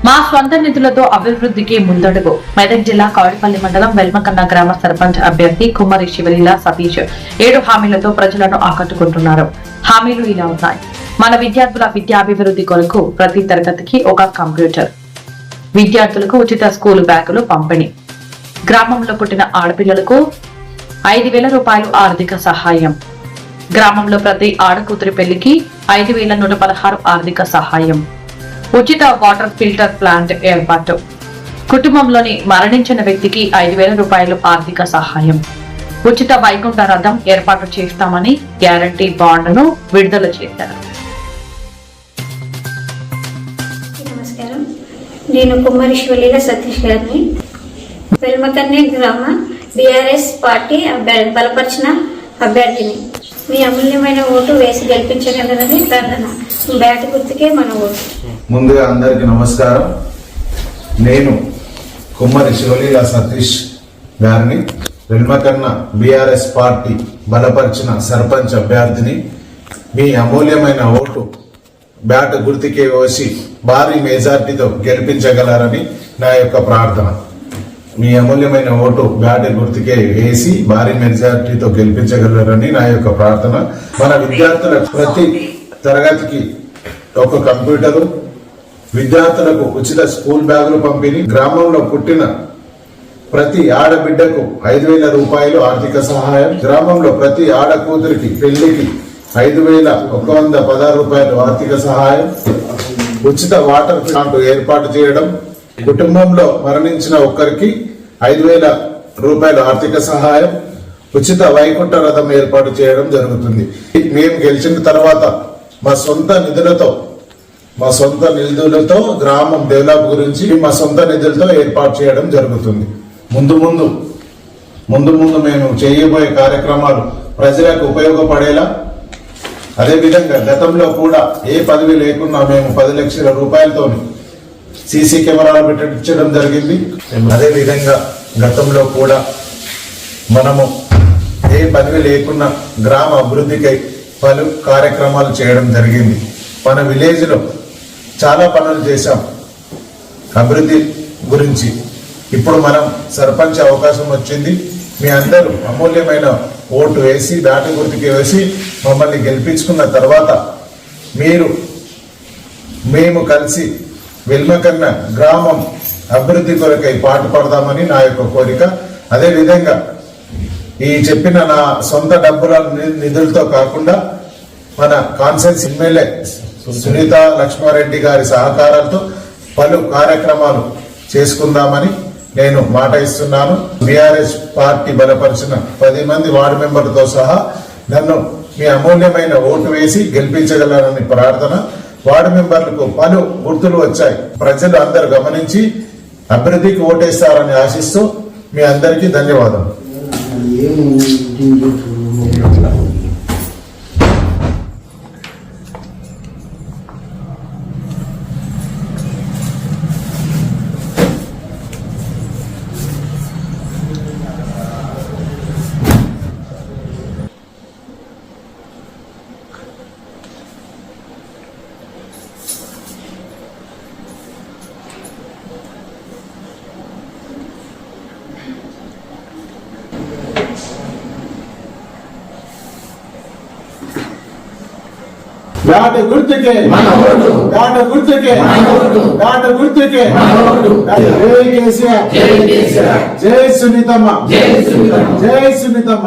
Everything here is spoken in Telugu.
మా స్వంత నిధులతో అభివృద్ధికి ముందడుగు. మెదక్ జిల్లా కౌడిపల్లి మండలం వెల్మకన్న గ్రామ సర్పంచ్ అభ్యర్థి కుమ్మరి శివలీల సతీష్ 7 హామీలతో ప్రజలను ఆకట్టుకుంటున్నారు. హామీలు ఇలా ఉన్నాయి. మన విద్యార్థుల విద్యాభివృద్ధి కొరకు ప్రతి తరగతికి ఒక కంప్యూటర్, విద్యార్థులకు ఉచిత స్కూల్ బ్యాగులు పంపిణీ, గ్రామంలో పుట్టిన ఆడపిల్లలకు 5,000 రూపాయలు ఆర్థిక సహాయం, గ్రామంలో ప్రతి ఆడకూతురి పెళ్లికి 5,116 ఆర్థిక సహాయం, ఉచిత వాటర్ ఫిల్టర్ ప్లాంట్ ఏర్పాటు, కుటుంబంలోని మరణించిన వ్యక్తికి 5,000 రూపాయలు ఆర్థిక సహాయం, ఉచిత వైకుంఠ రథం ఏర్పాటు చేస్తామని గ్యారంటీ బాండ్ను విడుదల చేశారు. నమస్కారం, నేను కుమ్మరి శివలీల సతీష్ గారిని, వెల్మకన్నే గ్రామ బీఆర్ఎస్ పార్టీ బలపరిచిన అభ్యర్థిని. మీ అమూల్యమైన ఓటు వేసి గెలిపించగలరని ప్రార్థన. బ్యాట్ గుర్తుకే మన ఓటు. ముందుగా అందరికి నమస్కారం. నేను కుమ్మరి శివలీల సతీష్ గారిని, వెల్మకన్న బీఆర్ఎస్ పార్టీ బలపరిచిన సర్పంచ్ అభ్యర్థిని. మీ అమూల్యమైన ఓటు బ్యాట్ గుర్తుకే వేసి భారీ మెజార్టీతో గెలిపించగలరని నా యొక్క ప్రార్థన. మీ అమూల్యమైన ఓటు బ్యాట్ గుర్తుకే వేసి భారీ మెజార్టీతో గెలిపించగలరని నా యొక్క ప్రార్థన. మన విద్యార్థుల ప్రతి తరగతికి ఒక కంప్యూటరు, విద్యార్థులకు ఉచిత స్కూల్ బ్యాగులు పంపిణీ, గ్రామంలో పుట్టిన ప్రతి ఆడబిడ్డకు 5,000 రూపాయలు ఆర్థిక సహాయం, గ్రామంలో ప్రతి ఆడకూతురికి పెళ్లికి 5,116 రూపాయలు ఆర్థిక సహాయం, ఉచిత వాటర్ ప్లాంట్ ఏర్పాటు చేయడం, కుటుంబంలో మరణించిన ఒక్కరికి 5,000 రూపాయలు ఆర్థిక సహాయం, ఉచిత వైకుంఠ రథం ఏర్పాటు చేయడం జరుగుతుంది. మేము గెలిచిన తర్వాత మా సొంత నిధులతో గ్రామం డెవలప్ గురించి మా సొంత నిధులతో ఏర్పాటు చేయడం జరుగుతుంది. ముందు ముందు మేము చేయబోయే కార్యక్రమాలు ప్రజలకు ఉపయోగపడేలా, అదేవిధంగా గతంలో కూడా ఏ పదవి లేకున్నా మేము 10 లక్షల రూపాయలతో సీసీ కెమెరాలు పెట్టించడం జరిగింది. అదేవిధంగా గతంలో కూడా మనము ఏ పదవి లేకున్నా గ్రామ అభివృద్ధికై పలు కార్యక్రమాలు చేయడం జరిగింది. మన విలేజ్లో చాలా పనులు చేశాం అభివృద్ధి గురించి. ఇప్పుడు మనం సర్పంచ్ అవకాశం వచ్చింది. మీ అందరూ అమూల్యమైన ఓటు వేసి బ్యాట్ గుర్తుకి వేసి మమ్మల్ని గెలిపించుకున్న తర్వాత మేము కలిసి వెల్మకన్న గ్రామం అభివృద్ధి కొరకై పాటుపడదామని నా యొక్క కోరిక. అదేవిధంగా ఈ చెప్పిన నా సొంత డబ్బుల నిధులతో కాకుండా మన కాన్సెన్స్ ఎమ్మెల్యే సునీత లక్ష్మారెడ్డి గారి సహకారాలతో పలు కార్యక్రమాలు చేసుకుందామని నేను మాట ఇస్తున్నాను. బీఆర్ఎస్ పార్టీ బలపరిచిన 10 మంది వార్డు మెంబర్లతో సహా నన్ను మీ అమూల్యమైన ఓటు వేసి గెలిపించగలరని ప్రార్థన. వార్డు మెంబర్లకు పలు గుర్తులు వచ్చాయి. ప్రజలు అందరూ గమనించి అభివృద్ధికి ఓటేస్తారని ఆశిస్తూ మీ అందరికీ ధన్యవాదాలు. బ్యాట్ గుర్తుకే బ్యాట్ గుర్తుకే బ్యాట్ గుర్తుకే. జై కేసీఆర్, జై సునీతమ్మ, జై సునీతమ్మ.